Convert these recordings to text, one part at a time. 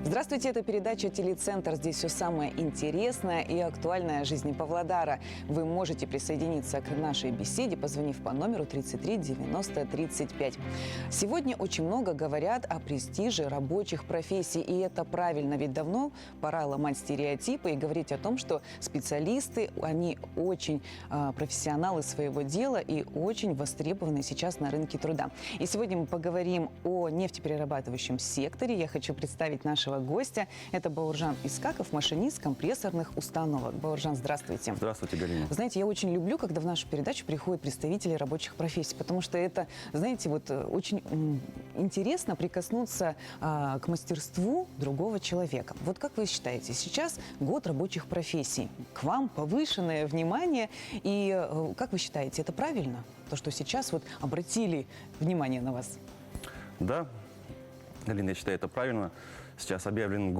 Здравствуйте, это передача «Телецентр». Здесь все самое интересное и актуальное о жизни Павлодара. Вы можете присоединиться к нашей беседе, позвонив по номеру 33 90 35. Сегодня очень много говорят о престиже рабочих профессий. И это правильно, ведь давно пора ломать стереотипы и говорить о том, что специалисты, они очень профессионалы своего дела и очень востребованы сейчас на рынке труда. И сегодня мы поговорим о нефтеперерабатывающем секторе. Я хочу представить нашего гостя. Это Бауыржан Искаков, машинист компрессорных установок. Бауыржан, здравствуйте. Здравствуйте, Галина. Знаете, я очень люблю, когда в нашу передачу приходят представители рабочих профессий, потому что это, знаете, вот очень интересно прикоснуться к мастерству другого человека. Вот как вы считаете, сейчас год рабочих профессий. К вам повышенное внимание. И как вы считаете, это правильно? То, что сейчас вот обратили внимание на вас? Да, Галина, я считаю, это правильно. Сейчас объявлен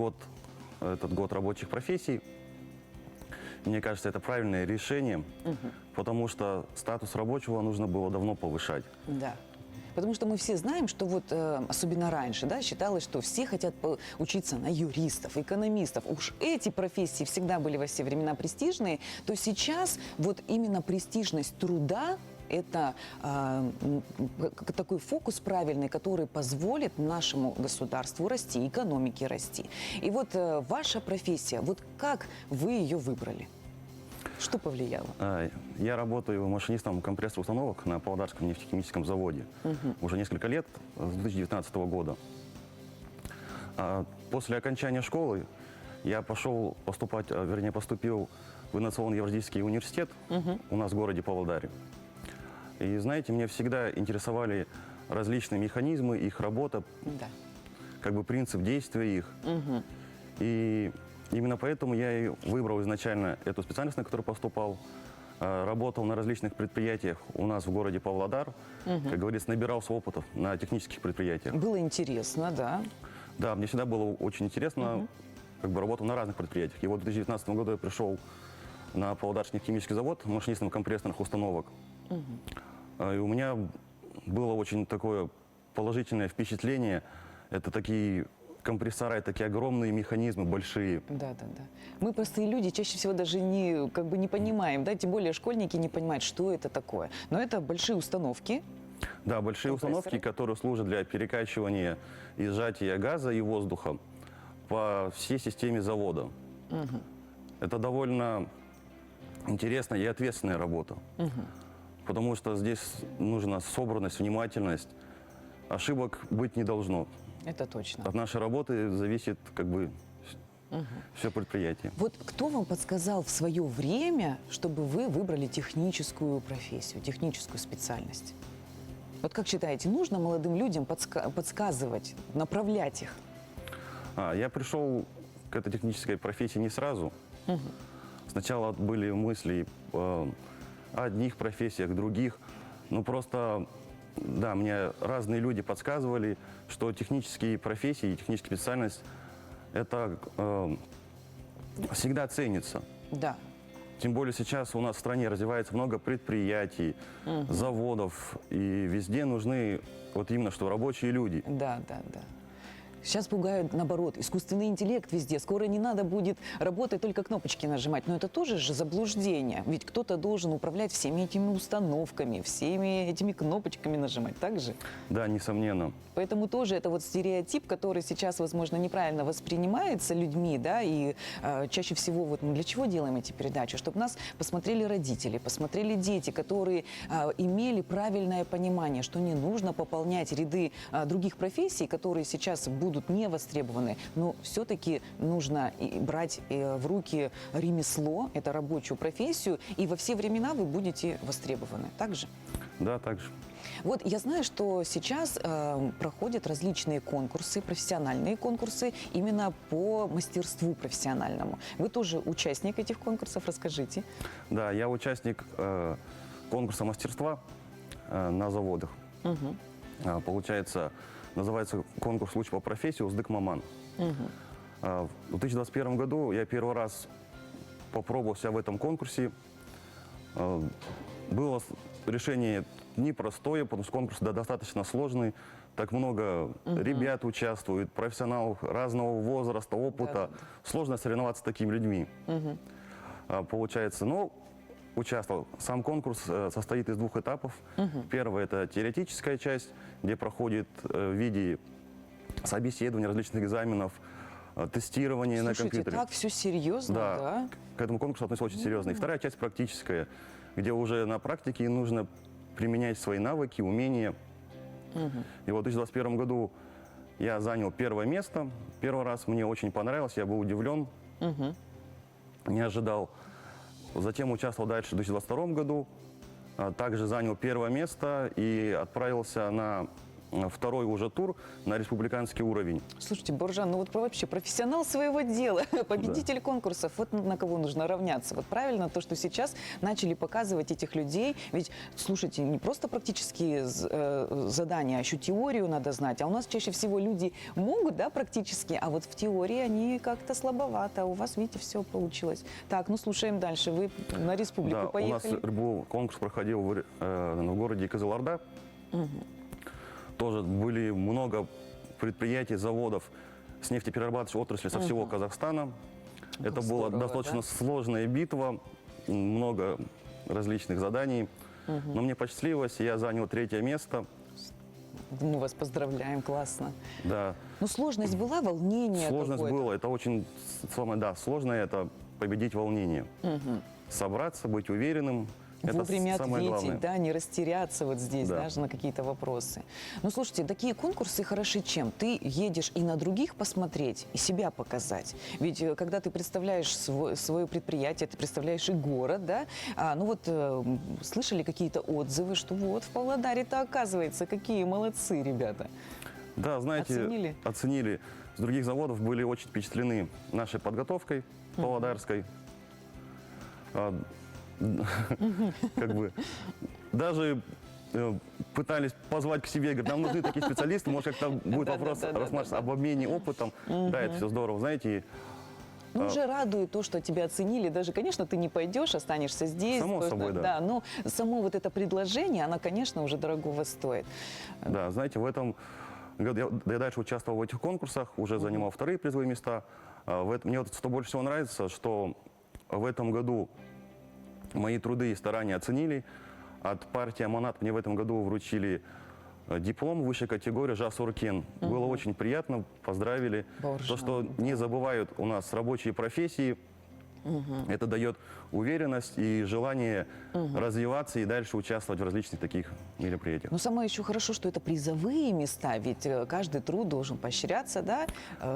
этот год рабочих профессий. Мне кажется, это правильное решение, потому что статус рабочего нужно было давно повышать. Да. Потому что мы все знаем, что вот, особенно раньше, да, считалось, что все хотят учиться на юристов, экономистов. Уж эти профессии всегда были во все времена престижные, то сейчас вот именно престижность труда – это такой фокус правильный, который позволит нашему государству расти, экономике расти. И вот ваша профессия, вот как вы ее выбрали? Что повлияло? Я работаю машинистом компрессорных установок на Павлодарском нефтехимическом заводе уже несколько лет, с 2019 года. После окончания школы я поступил в Инновационно-Евразийский университет у нас в городе Павлодаре. И знаете, меня всегда интересовали различные механизмы, их работа, как бы принцип действия их. И именно поэтому я и выбрал изначально эту специальность, на которую поступал. Работал на различных предприятиях у нас в городе Павлодар. Как говорится, набирался опытов на технических предприятиях. Было интересно, да? Да, мне всегда было очень интересно. Как бы работал на разных предприятиях. И вот в 2019 году я пришел на Павлодарский нефтехимический завод машинистом компрессорных установок. И у меня было очень такое положительное впечатление. Это такие компрессора, такие огромные механизмы, большие. Да. Мы простые люди чаще всего даже не понимаем, да, тем более школьники не понимают, что это такое. Но это большие установки. Да, большие установки, которые служат для перекачивания и сжатия газа и воздуха по всей системе завода. Это довольно интересная и ответственная работа. Потому что здесь нужна собранность, внимательность. Ошибок быть не должно. Это точно. От нашей работы зависит как бы все предприятие. Вот кто вам подсказал в свое время, чтобы вы выбрали техническую профессию, техническую специальность? Вот как считаете, нужно молодым людям подсказывать, направлять их? Я пришел к этой технической профессии не сразу. Сначала были мысли о одних профессиях, других. Ну просто, да, мне разные люди подсказывали, что технические профессии и техническая специальность это всегда ценится. Да. Тем более сейчас у нас в стране развивается много предприятий, заводов, и везде нужны вот именно что рабочие люди. Да. Сейчас пугают, наоборот, искусственный интеллект везде. Скоро не надо будет работать, только кнопочки нажимать. Но это тоже же заблуждение. Ведь кто-то должен управлять всеми этими установками, всеми этими кнопочками нажимать. Так же? Да, несомненно. Поэтому тоже это вот стереотип, который сейчас, возможно, неправильно воспринимается людьми, да, и чаще всего вот мы для чего делаем эти передачи? Чтобы нас посмотрели родители, посмотрели дети, которые имели правильное понимание, что не нужно пополнять ряды других профессий, которые сейчас будут не востребованы, но все-таки нужно брать в руки ремесло, это рабочую профессию, и во все времена вы будете востребованы. Так же? Да, так же. Вот я знаю, что сейчас проходят различные конкурсы, профессиональные конкурсы именно по мастерству профессиональному. Вы тоже участник этих конкурсов, расскажите. Да, я участник конкурса мастерства на заводах. Получается, называется конкурс «Луч по профессии» «Уздык Маман». В 2021 году я первый раз попробовал себя в этом конкурсе. Было решение непростое, потому что конкурс достаточно сложный. так много ребят участвует, профессионалов разного возраста, опыта. Сложно соревноваться с такими людьми. Получается, ну, участвовал. Сам конкурс состоит из двух этапов. Первый – это теоретическая часть, где проходит в виде собеседования, различных экзаменов, тестирование на компьютере. Так все серьезно, да? К этому конкурсу относится очень серьезно. И вторая часть практическая, где уже на практике нужно применять свои навыки, умения. И вот в 2021 году я занял первое место. Первый раз мне очень понравилось, я был удивлен, не ожидал. Затем участвовал дальше в 2022 году, также занял первое место и отправился на второй уже тур на республиканский уровень. Слушайте, Боржан, ну вот вообще профессионал своего дела, победитель конкурсов, вот на кого нужно равняться. Вот правильно то, что сейчас начали показывать этих людей, ведь, слушайте, не просто практические задания, а еще теорию надо знать, а у нас чаще всего люди могут, да, практически, а вот в теории они как-то слабовато, а у вас, видите, все получилось. Так, ну слушаем дальше, вы на республику поехали. У нас был конкурс проходил в городе Кызылорда. Тоже были много предприятий, заводов с нефтеперерабатывающей отрасли со всего Казахстана. Это была достаточно сложная битва, много различных заданий. Но мне посчастливилось, я занял третье место. Мы вас поздравляем, классно. Да. Ну, сложность была, волнение Сложность какое-то? была, это очень сложное, это победить волнение. Собраться, быть уверенным. Вовремя это самое ответить, главное. да, не растеряться вот здесь Да. даже на какие-то вопросы. Ну, слушайте, такие конкурсы хороши чем? Ты едешь и на других посмотреть, и себя показать. Ведь когда ты представляешь свое предприятие, ты представляешь и город, да, ну вот слышали какие-то отзывы, что вот в Павлодаре-то оказывается, какие молодцы ребята. Да, знаете, Оценили? С других заводов были очень впечатлены нашей подготовкой павлодарской. Как бы даже пытались позвать к себе, говорят, нам нужны такие специалисты, может, как-то будет вопрос рассматриваться об обмене опытом. Да, это все здорово, знаете. Ну, уже радует то, что тебя оценили. Даже, конечно, ты не пойдешь, останешься здесь. Само собой, да. Но само вот это предложение, оно, конечно, уже дорогого стоит. Да, знаете, в этом году я дальше участвовал в этих конкурсах, уже занимал вторые призовые места. Мне вот что больше всего нравится, что в этом году мои труды и старания оценили. От партии «Аманат» мне в этом году вручили диплом высшей категории «Жас Уркен». Было очень приятно, поздравили. То, что не забывают у нас рабочие профессии, это дает уверенность и желание развиваться и дальше участвовать в различных таких мероприятиях. Но самое еще хорошо, что это призовые места, ведь каждый труд должен поощряться, да?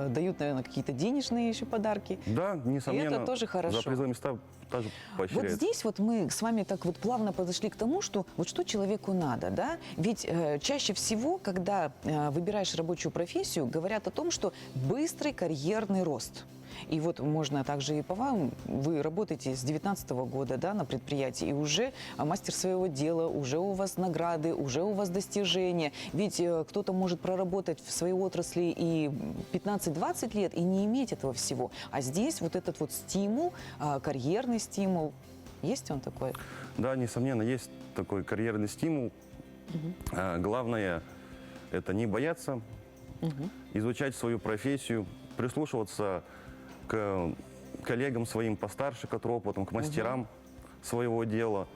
Дают, наверное, какие-то денежные еще подарки. Да, несомненно. И это тоже хорошо. За призовые места тоже поощряют. Вот здесь вот мы с вами так вот плавно подошли к тому, что вот что человеку надо, да? Ведь чаще всего, когда выбираешь рабочую профессию, говорят о том, что быстрый карьерный рост. И вот можно также и по вам, вы работаете с 2019 года, да, на предприятии, и уже мастер своего дела, уже у вас награды, уже у вас достижения. Ведь кто-то может проработать в своей отрасли и 15-20 лет и не иметь этого всего. А здесь вот этот вот стимул, карьерный стимул, есть он такой? Да, несомненно, есть такой карьерный стимул. Главное – это не бояться, изучать свою профессию, прислушиваться к коллегам своим постарше, которые опытом, к мастерам своего дела.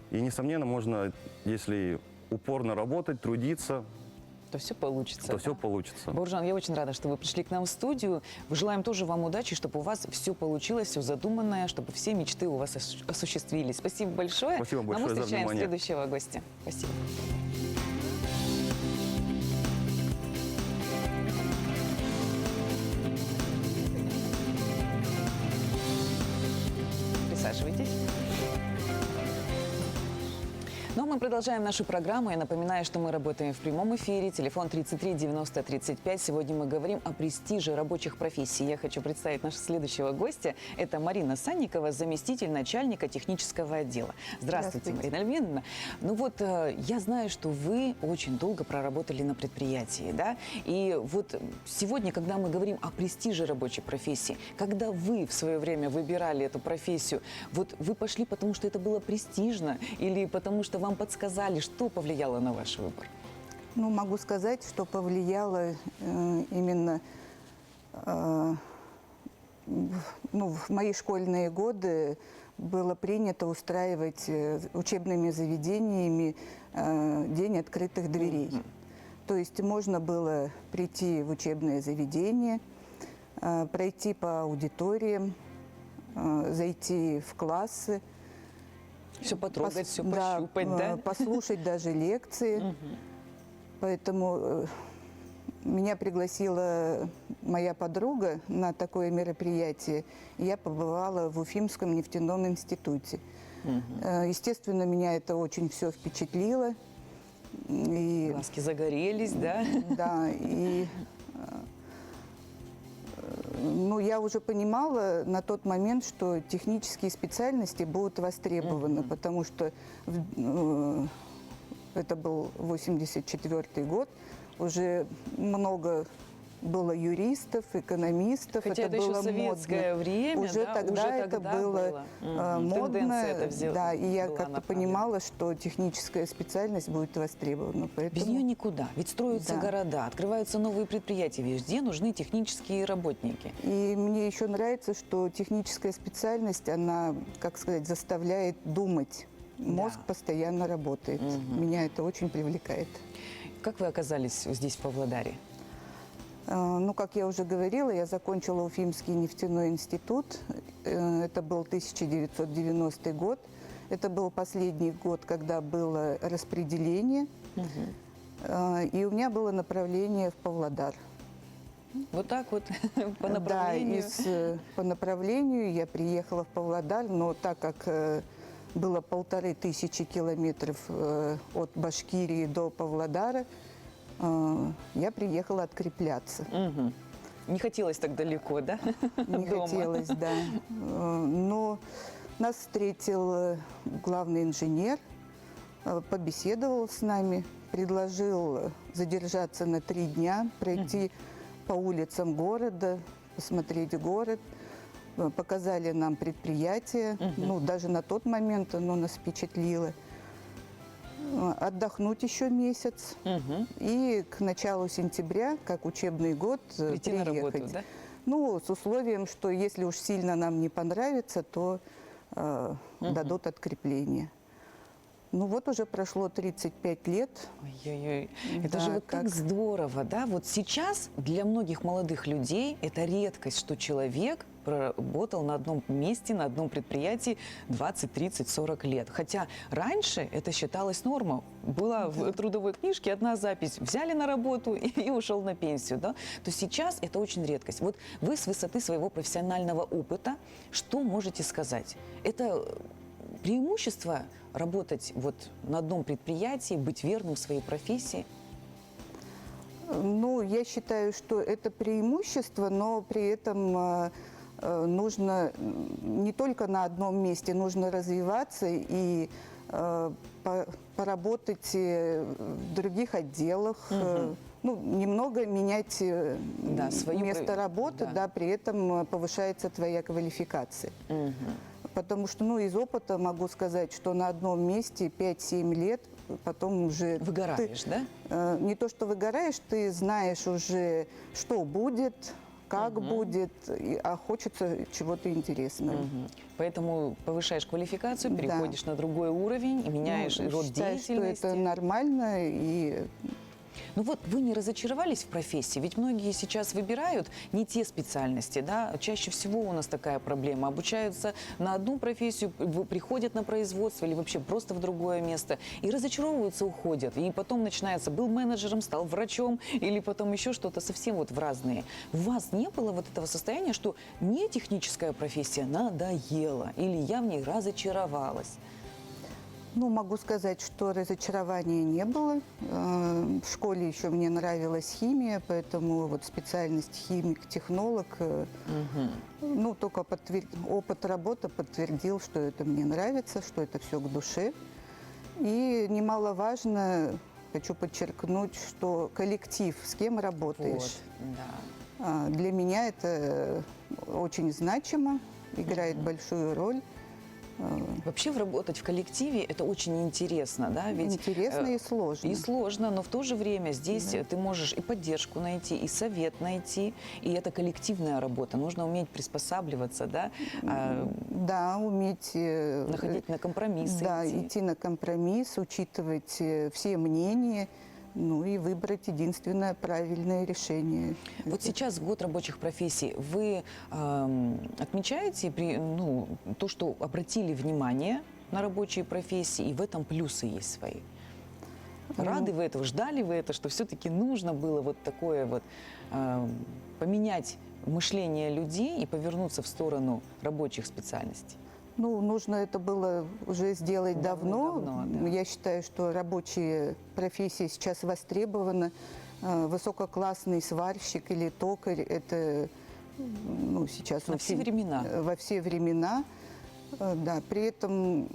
И, несомненно, можно, если упорно работать, трудиться, то все получится. То все получится. Боржан, я очень рада, что вы пришли к нам в студию. Желаем тоже вам удачи, чтобы у вас все получилось, все задуманное, чтобы все мечты у вас осуществились. Спасибо большое. Спасибо большое за внимание. Мы встречаем внимание. следующего гостя. Спасибо. Присаживайтесь. Ну, а мы продолжаем нашу программу. Я напоминаю, что мы работаем в прямом эфире. Телефон 33 90 35. Сегодня мы говорим о престиже рабочих профессий. Я хочу представить нашего следующего гостя. Это Марина Санникова, заместитель начальника технического отдела. Здравствуйте, Марина Альбиновна. Ну вот, я знаю, что вы очень долго проработали на предприятии, да? И вот сегодня, когда мы говорим о престиже рабочей профессии, когда вы в свое время выбирали эту профессию, вот вы пошли потому, что это было престижно или потому, что вам подсказали, что повлияло на ваш выбор? Ну, могу сказать, что повлияло именно в мои школьные годы было принято устраивать учебными заведениями день открытых дверей. То есть можно было прийти в учебное заведение, пройти по аудиториям, зайти в классы. Все потрогать, все Да, пощупать, да? послушать даже лекции. Поэтому меня пригласила моя подруга на такое мероприятие. И я побывала в Уфимском нефтяном институте. Естественно, меня это очень все впечатлило. И, Глазки загорелись, да? да, и ну, я уже понимала на тот момент, что технические специальности будут востребованы, потому что это был 1984 год, уже много было юристов, экономистов, Хотя это было еще советское модно. время, Уже да? тогда Уже это тогда было модно, Тенденция это взяла, да, и я была как-то направлена. понимала, что техническая специальность будет востребована. Поэтому... Без нее никуда. Ведь строятся Да. города, открываются новые предприятия. Везде нужны технические работники. И мне еще нравится, что техническая специальность, она, как сказать, заставляет думать. Мозг постоянно работает. Меня это очень привлекает. Как вы оказались здесь, в Павлодаре? Ну, как я уже говорила, я закончила Уфимский нефтяной институт. Это был 1990 год. Это был последний год, когда было распределение. И у меня было направление в Павлодар. Вот так вот, по направлению? Да, по направлению я приехала в Павлодар, но так как было 1500 километров от Башкирии до Павлодара, я приехала открепляться. Не хотелось так далеко, да? Не Дома. хотелось, да. Но нас встретил главный инженер, побеседовал с нами, предложил задержаться на 3 дня, пройти по улицам города, посмотреть город. Показали нам предприятие. Ну, даже на тот момент оно нас впечатлило. Отдохнуть еще месяц. И к началу сентября, как учебный год, Прийти на приехать. работу, да? Ну, с условием, что если уж сильно нам не понравится, то дадут открепление. Ну вот уже прошло 35 лет. Ой-ой-ой. Это Да, же вот так как- здорово, да? Вот сейчас для многих молодых людей это редкость, что человек проработал на одном месте, на одном предприятии 20, 30, 40 лет. Хотя раньше это считалось нормой. Была в трудовой книжке одна запись. Взяли на работу и ушел на пенсию, да? То сейчас это очень редкость. Вот вы с высоты своего профессионального опыта что можете сказать? Это преимущество работать вот на одном предприятии, быть верным своей профессии? Ну, я считаю, что это преимущество, но при этом нужно не только на одном месте, нужно развиваться и поработать в других отделах, ну, немного менять Да, свою место работы, да. да, при этом повышается твоя квалификация. Потому что, ну, из опыта могу сказать, что на одном месте 5-7 лет, потом уже... Выгораешь, да? Не то, что выгораешь, ты знаешь уже, что будет, как будет, а хочется чего-то интересного. Поэтому повышаешь квалификацию, Да. переходишь на другой уровень и меняешь Ну, род считаю, что деятельности. это нормально, и Ну вот вы не разочаровались в профессии? Ведь многие сейчас выбирают не те специальности, да? Чаще всего у нас такая проблема. Обучаются на одну профессию, приходят на производство или вообще просто в другое место и разочаровываются, уходят. И потом начинается, был менеджером, стал врачом или потом еще что-то совсем вот в разные. У вас не было вот этого состояния, что мне техническая профессия надоела или я в ней разочаровалась? ну, могу сказать, что разочарования не было. В школе еще мне нравилась химия, поэтому вот специальность химик-технолог, ну, только опыт работы подтвердил, что это мне нравится, что это все к душе. И немаловажно, хочу подчеркнуть, что коллектив, с кем работаешь. Вот, да. Для меня это очень значимо, играет большую роль. Вообще работать в коллективе это очень интересно, да? Ведь Интересно и сложно. и сложно, но в то же время здесь ты можешь и поддержку найти, и совет найти, и это коллективная работа. Нужно уметь приспосабливаться, да? Да, уметь Находить на компромиссы. да, идти. идти на компромисс, учитывать все мнения, ну и выбрать единственное правильное решение. Вот сейчас год рабочих профессий. Вы отмечаете то, что обратили внимание на рабочие профессии, и в этом плюсы есть свои? Рады вы этого, ждали вы это, что все-таки нужно было вот такое вот поменять мышление людей и повернуться в сторону рабочих специальностей? Ну, нужно это было уже сделать давно. Давно, да. Я считаю, что рабочие профессии сейчас востребованы. Высококлассный сварщик или токарь – это ну, сейчас На все времена. Во все времена. Да, при этом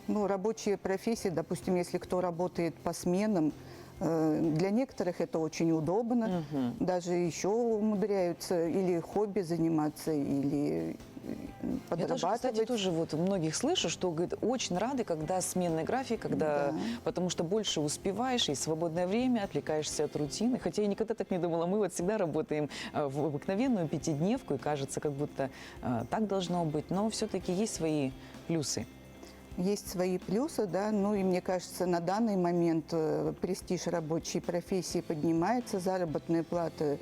ну, рабочие профессии, допустим, если кто работает по сменам, для некоторых это очень удобно. Даже еще умудряются или хобби заниматься, или Я тоже, подрабатывать. кстати, тоже вот у многих слышу, что говорит, очень рады, когда сменный график, когда, Да. потому что больше успеваешь, и свободное время, отвлекаешься от рутины. Хотя я никогда так не думала. Мы вот всегда работаем в обыкновенную пятидневку, и кажется, как будто так должно быть. Но все-таки есть свои плюсы. Есть свои плюсы, да, ну и мне кажется, на данный момент престиж рабочей профессии поднимается, заработная плата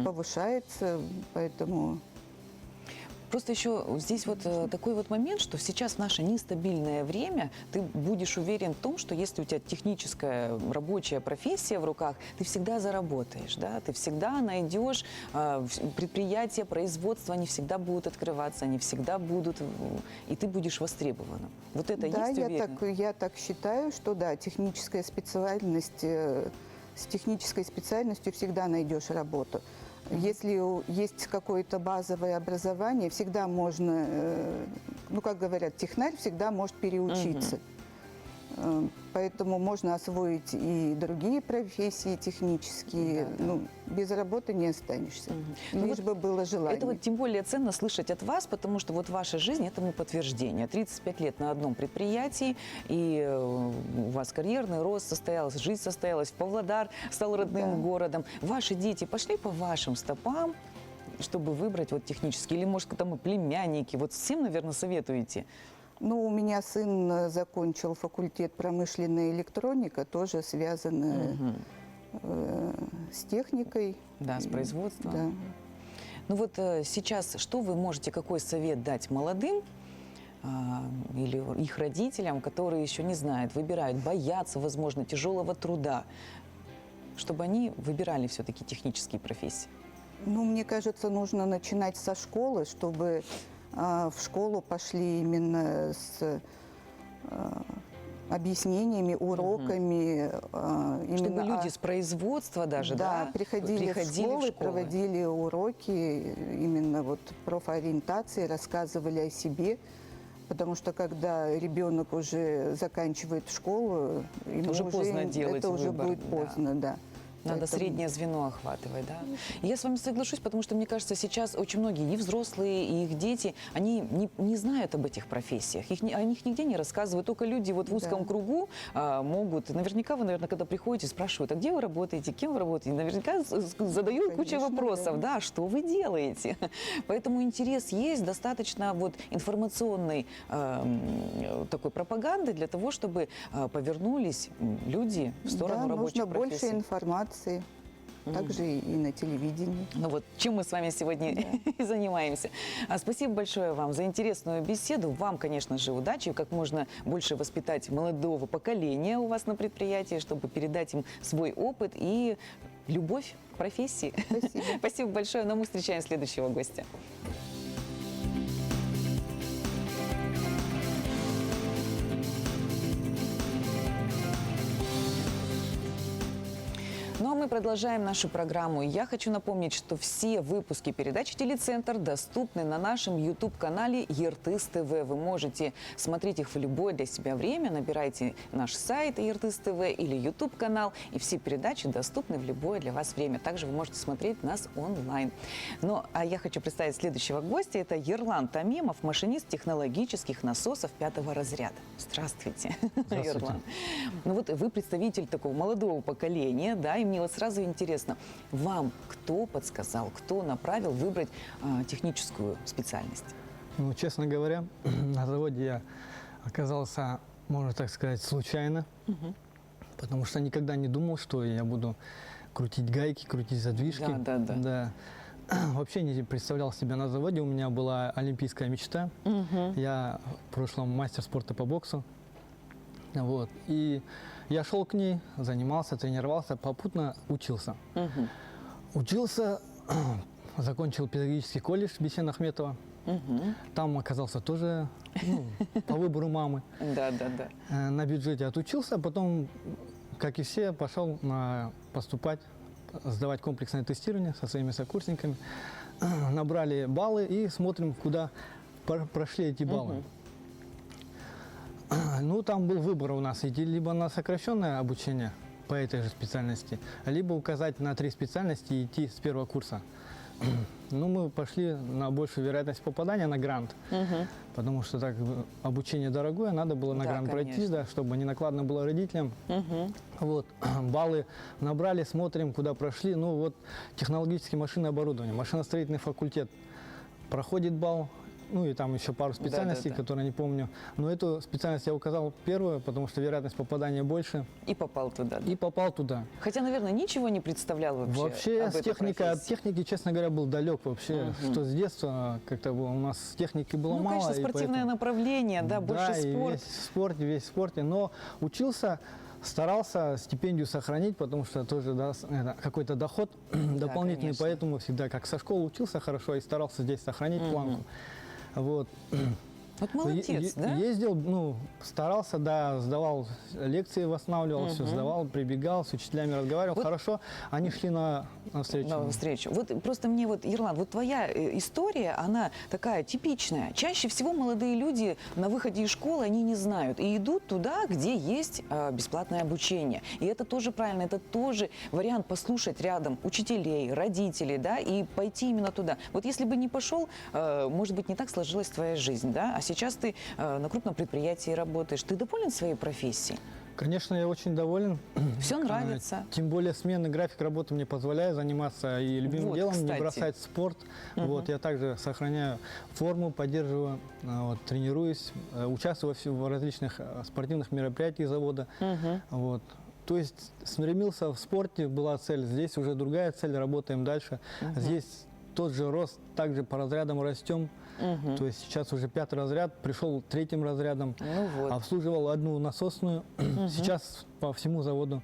повышается, поэтому... Просто еще здесь вот такой вот момент, что сейчас в наше нестабильное время ты будешь уверен в том, что если у тебя техническая рабочая профессия в руках, ты всегда заработаешь, да, ты всегда найдешь предприятия, производства, они всегда будут открываться, они всегда будут, и ты будешь востребованным. Вот это Да, есть уверен? я так считаю, что да, техническая специальность, с технической специальностью всегда найдешь работу. Если есть какое-то базовое образование, всегда можно, ну, как говорят, технарь всегда может переучиться. Поэтому можно освоить и другие профессии технические. Да. Ну, без работы не останешься. Ну Лишь вот бы было желание. Это вот тем более ценно слышать от вас, потому что вот ваша жизнь этому подтверждение. 35 лет на одном предприятии, и у вас карьерный рост состоялся, жизнь состоялась, Павлодар стал родным Да. городом. Ваши дети пошли по вашим стопам, чтобы выбрать вот технический, или, может, там и племянники. Вот всем, наверное, советуете. Ну, у меня сын закончил факультет промышленная электроника, тоже связанная с техникой. Да, с производством. Да. Ну вот сейчас что вы можете, какой совет дать молодым или их родителям, которые еще не знают, выбирают, боятся, возможно, тяжелого труда, чтобы они выбирали все-таки технические профессии? Ну, мне кажется, нужно начинать со школы, чтобы в школу пошли именно с объяснениями, уроками. Чтобы люди с производства даже, да, да, приходили в школы, проводили уроки именно вот профориентации, рассказывали о себе. Потому что когда ребенок уже заканчивает школу, ему уже поздно делать это уже выбор, будет да. поздно, да. Надо Поэтому- среднее звено охватывать, да? И я с вами соглашусь, потому что, мне кажется, сейчас очень многие, и взрослые, и их дети, они не знают об этих профессиях. О них нигде не рассказывают. Только люди вот в узком Да. кругу могут. Наверняка вы, наверное, когда приходите, спрашивают, а где вы работаете, кем вы работаете? Наверняка задают кучу Конечно, вопросов, да. да, что вы делаете? Поэтому интерес есть, достаточно вот информационной такой пропаганды для того, чтобы повернулись люди в сторону Да, рабочих нужно больше профессий. информации, также и на телевидении. Ну вот, чем мы с вами сегодня и занимаемся. Спасибо большое вам за интересную беседу. Вам, конечно же, удачи, как можно больше воспитать молодого поколения у вас на предприятии, чтобы передать им свой опыт и любовь к профессии. Спасибо. Спасибо большое. Но мы встречаем следующего гостя. Ну а Ну а мы продолжаем нашу программу. Я хочу напомнить, что все выпуски передачи «Телецентр» доступны на нашем YouTube-канале «Ертыс ТВ». Вы можете смотреть их в любое для себя время. Набирайте наш сайт «Ертыс ТВ» или YouTube-канал, и все передачи доступны в любое для вас время. Также вы можете смотреть нас онлайн. Ну а я хочу представить следующего гостя. Это Ерлан Тамимов, машинист технологических насосов 5-го разряда. Здравствуйте, Ерлан. Ну вот вы представитель такого молодого поколения, да, и мне вот сразу интересно, вам кто подсказал, кто направил выбрать техническую специальность? Ну, честно говоря, на заводе я оказался, можно так сказать, случайно, потому что никогда не думал, что я буду крутить гайки, крутить задвижки. Да. Вообще не представлял себя на заводе. У меня была олимпийская мечта. Я в прошлом мастер спорта по боксу. Вот. И я шел к ней, занимался, тренировался, попутно учился. Учился, закончил педагогический колледж Бесен Ахметова. Там оказался тоже по выбору мамы. На бюджете отучился, потом, как и все, пошел поступать, сдавать комплексное тестирование со своими сокурсниками. Набрали баллы и смотрим, куда прошли эти баллы. Ну, там был выбор у нас, идти либо на сокращенное обучение по этой же специальности, либо указать на 3 специальности и идти с первого курса. Ну, мы пошли на большую вероятность попадания на грант, потому что так обучение дорогое, надо было на грант пройти, да, чтобы не накладно было родителям. Вот, баллы набрали, смотрим, куда прошли. Ну, вот технологические машины оборудование, машиностроительный факультет проходит балл. Ну и там еще пару специальностей, которые не помню. Но эту специальность я указал первую, потому что вероятность попадания больше. И попал туда. И попал туда. Хотя, наверное, ничего не представлял вообще. Вообще с техникой, от техники, честно говоря, был далек вообще. Что с детства как-то у нас техники было мало. Ну, конечно, спортивное направление, да, больше спорт. Весь в спорте. Но учился, старался стипендию сохранить, потому что тоже какой-то доход дополнительный. Конечно. Поэтому всегда как со школы учился хорошо и старался здесь сохранить планку. Вот. Вот молодец, да? Ездил, ну, старался, да, сдавал лекции, восстанавливал, все сдавал, прибегал, с учителями разговаривал. Вот. Хорошо, они шли на встречу. На встречу. Вот просто мне вот, Ерлан, вот твоя история, она такая типичная. Чаще всего молодые люди на выходе из школы, они не знают и идут туда, где есть бесплатное обучение. И это тоже правильно, это тоже вариант послушать рядом учителей, родителей, да, и пойти именно туда. Вот если бы не пошел, может быть, не так сложилась твоя жизнь, да, а сейчас ты на крупном предприятии работаешь. Ты доволен своей профессией? Конечно, я очень доволен. Все нравится. Тем более сменный график работы мне позволяет заниматься и любимым делом, кстати. Не бросать спорт. Вот, я также сохраняю форму, поддерживаю, вот, тренируюсь, участвую в различных спортивных мероприятиях завода. Вот. То есть стремился в спорте, была цель. Здесь уже другая цель, работаем дальше. Здесь тот же рост, также по разрядам растем. То есть сейчас уже 5-й разряд, пришел 3-м разрядом, обслуживал одну насосную, сейчас по всему заводу.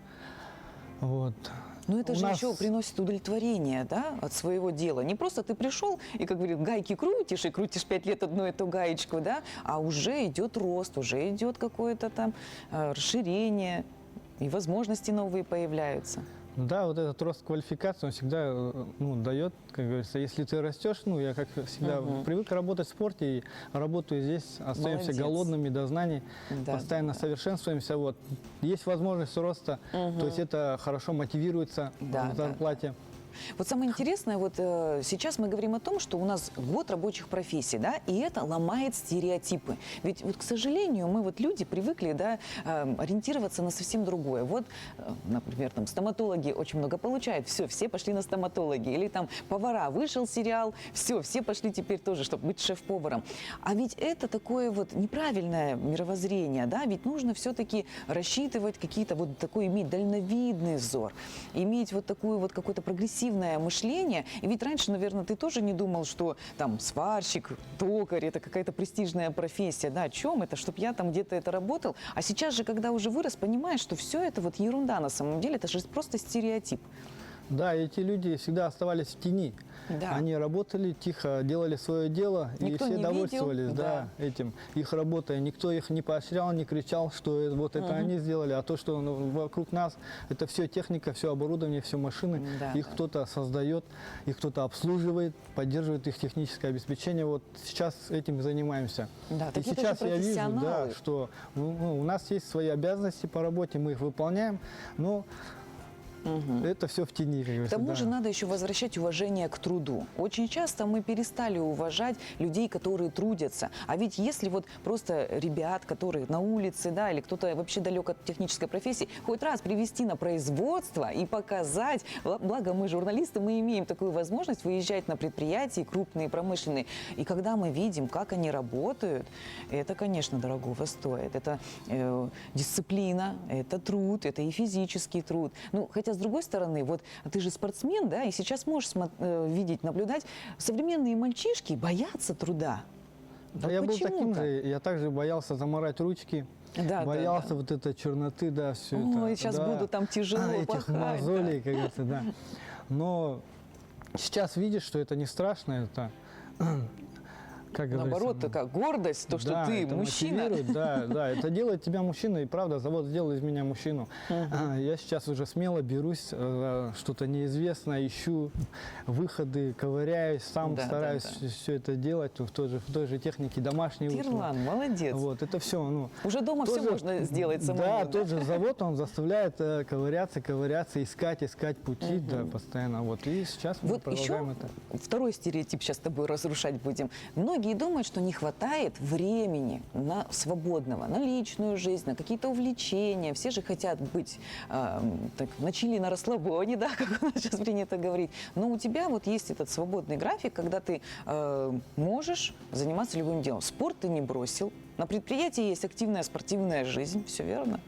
Вот. Но это же еще приносит удовлетворение, да, от своего дела. Не просто ты пришел и, как говорит, гайки крутишь, и крутишь 5 лет одну эту гаечку, да, а уже идет рост, уже идет какое-то там расширение, и возможности новые появляются. Да, вот этот рост квалификации, он всегда дает, как говорится, если ты растешь, я как всегда привык работать в спорте и работаю здесь, остаемся голодными до знаний, постоянно совершенствуемся. Вот. Есть возможность роста, то есть это хорошо мотивируется в зарплате. Вот самое интересное, вот сейчас мы говорим о том, что у нас год рабочих профессий, да, и это ломает стереотипы. Ведь вот, к сожалению, мы вот люди привыкли, да, ориентироваться на совсем другое. Вот, например, там стоматологи очень много получают, все пошли на стоматологи. Или там повара, вышел сериал, все пошли теперь тоже, чтобы быть шеф-поваром. А ведь это такое вот неправильное мировоззрение, да, ведь нужно все-таки рассчитывать какие-то вот такой, иметь дальновидный взор, иметь вот такую вот какой-то прогрессивный мышление. И ведь раньше, наверное, ты тоже не думал, что там сварщик, токарь, это какая-то престижная профессия. Да, о чем это? Чтоб я там где-то это работал. А сейчас же, когда уже вырос, понимаешь, что все это вот ерунда на самом деле. Это же просто стереотип. Да, эти люди всегда оставались в тени. Да. Они работали, тихо делали свое дело, Никто и все не довольствовались видел, да. этим, их работой. Никто их не поощрял, не кричал, что вот это они сделали, а то, что вокруг нас, это все техника, все оборудование, все машины. Да, Их да. кто-то создает, их кто-то обслуживает, поддерживает их техническое обеспечение. Вот сейчас этим занимаемся. Да, И так это же сейчас я вижу, профессионалы. да, что у нас есть свои обязанности по работе, мы их выполняем, но это все в тени, как К говорится. тому да. же надо еще возвращать уважение к труду. Очень часто мы перестали уважать людей, которые трудятся. А ведь если вот просто ребят, которые на улице, да, или кто-то вообще далек от технической профессии, хоть раз привести на производство и показать, благо мы журналисты, мы имеем такую возможность выезжать на предприятия крупные, промышленные. И когда мы видим, как они работают, это, конечно, дорогого стоит. Это дисциплина, это труд, это и физический труд. Ну, хотя, с другой стороны, вот ты же спортсмен, да, и сейчас можешь видеть, наблюдать, современные мальчишки боятся труда. Да, Вот я был почему таким так? же, я также боялся заморать ручки, Да, боялся да. вот этой черноты, да, все это. Ой, сейчас да. буду там тяжело Этих пахать, мозолей, как говорится, да. Но сейчас видишь, что это не страшно, это, как говорится, Наоборот, такая гордость, то, что да, ты это мужчина. мотивирует, да, это делает тебя мужчиной, и правда, завод сделал из меня мужчину. Я сейчас уже смело берусь за что-то неизвестное, ищу выходы, ковыряюсь, сам Да, стараюсь да. все это делать в той же технике домашней. Тирлан, молодец. Вот, это все, ну, Уже дома все тоже- можно сделать самому. Да, тот же завод, он заставляет ковыряться, искать пути, да, постоянно. Вот, и сейчас мы Вот еще продолжаем это. второй стереотип сейчас с тобой разрушать будем. Многие думают, что не хватает времени на свободного, на личную жизнь, на какие-то увлечения. Все же хотят быть так, на чили, на расслабоне, да, как у нас сейчас принято говорить. Но у тебя вот есть этот свободный график, когда ты можешь заниматься любым делом. Спорт ты не бросил. На предприятии есть активная спортивная жизнь, все верно?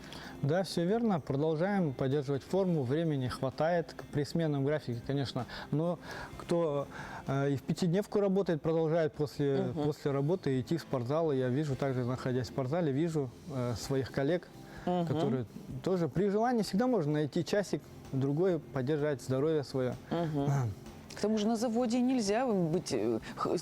Да, все верно. Продолжаем поддерживать форму. Времени хватает при сменном графике, конечно. Но кто и в пятидневку работает, продолжает после работы идти в спортзал. И я вижу, также находясь в спортзале, вижу своих коллег, которые тоже при желании всегда можно найти часик, другой, поддержать здоровье свое. К тому же на заводе нельзя быть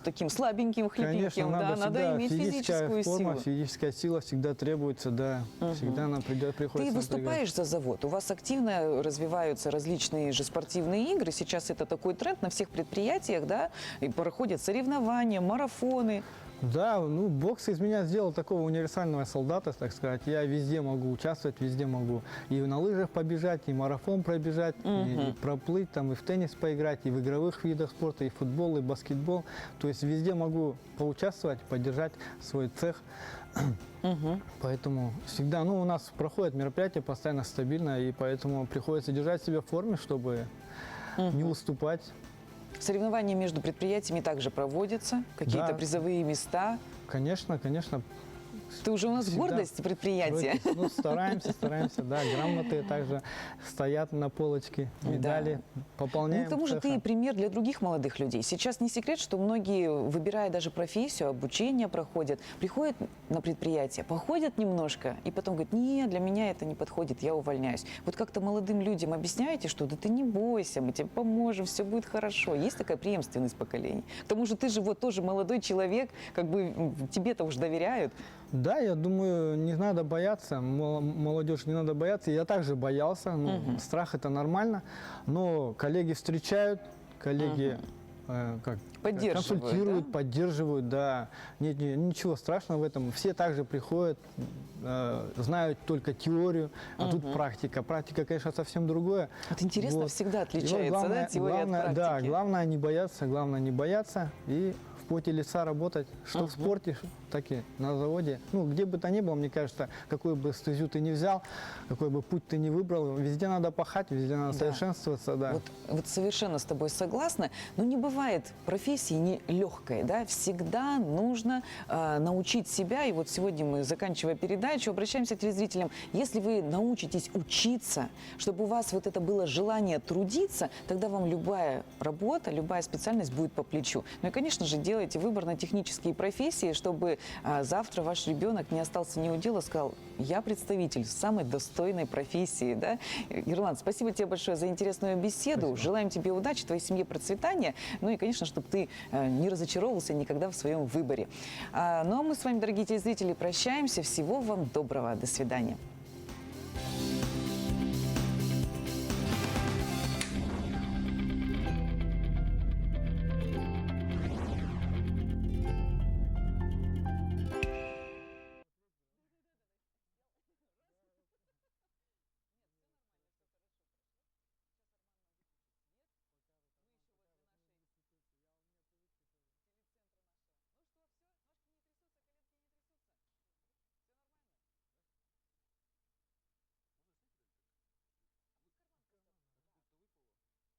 таким слабеньким, хлипеньким. Конечно, Да, надо всегда иметь физическую форма, силу. физическая сила всегда требуется, да. Всегда нам приходится Ты напрягать. выступаешь за завод, у вас активно развиваются различные же спортивные игры. Сейчас это такой тренд на всех предприятиях, да, и проходят соревнования, марафоны. Да, ну бокс из меня сделал такого универсального солдата, так сказать. Я везде могу участвовать, везде могу и на лыжах побежать, и марафон пробежать, и проплыть, там, и в теннис поиграть, и в игровых видах спорта, и футбол, и баскетбол. То есть везде могу поучаствовать, поддержать свой цех. Поэтому всегда, ну, у нас проходят мероприятия постоянно стабильно, и поэтому приходится держать себя в форме, чтобы не уступать. Соревнования между предприятиями также проводятся, какие-то Да. призовые места. Конечно, конечно. Ты уже у нас Всегда. гордость предприятия. Ну, стараемся, да. Грамоты также стоят на полочке, медали, пополняем. Ну, к тому же цеха. ты пример для других молодых людей. Сейчас не секрет, что многие, выбирая даже профессию, обучение проходят, приходят на предприятие, походят немножко и потом говорят: нет, для меня это не подходит, я увольняюсь. Вот как-то молодым людям объясняете, что да ты не бойся, мы тебе поможем, все будет хорошо. Есть такая преемственность поколений. К тому же ты же вот тоже молодой человек, как бы тебе-то уж доверяют. Да, я думаю, не надо бояться, молодежь не надо бояться. Я также боялся, страх это нормально, но коллеги встречают, коллеги Поддерживают, консультируют, да? поддерживают, да. Нет, ничего страшного в этом. Все также приходят, знают только теорию, а тут практика. Практика, конечно, совсем другое. Вот интересно, Вот. всегда И вот отличается, да, теория от практики? Да, главное не бояться и в поте лица работать, что в спорте, так и на заводе. Ну, где бы то ни было, мне кажется, какую бы стезю ты ни взял, какой бы путь ты ни выбрал, везде надо пахать, везде надо совершенствоваться, да. Вот совершенно с тобой согласна, но не бывает бывает профессии нелегкой, да, всегда нужно научить себя, и вот сегодня мы, заканчивая передачу, обращаемся к телезрителям, если вы научитесь учиться, чтобы у вас вот это было желание трудиться, тогда вам любая работа, любая специальность будет по плечу. Ну и, конечно же, делайте выбор на технические профессии, чтобы завтра ваш ребенок не остался ни у дела, сказал, я представитель самой достойной профессии, да. Ерлан, спасибо тебе большое за интересную беседу. Спасибо. Желаем тебе удачи, твоей семье процветания. Ну и, конечно, чтобы ты не разочаровывался никогда в своем выборе. Ну а мы с вами, дорогие телезрители, прощаемся. Всего вам доброго. До свидания.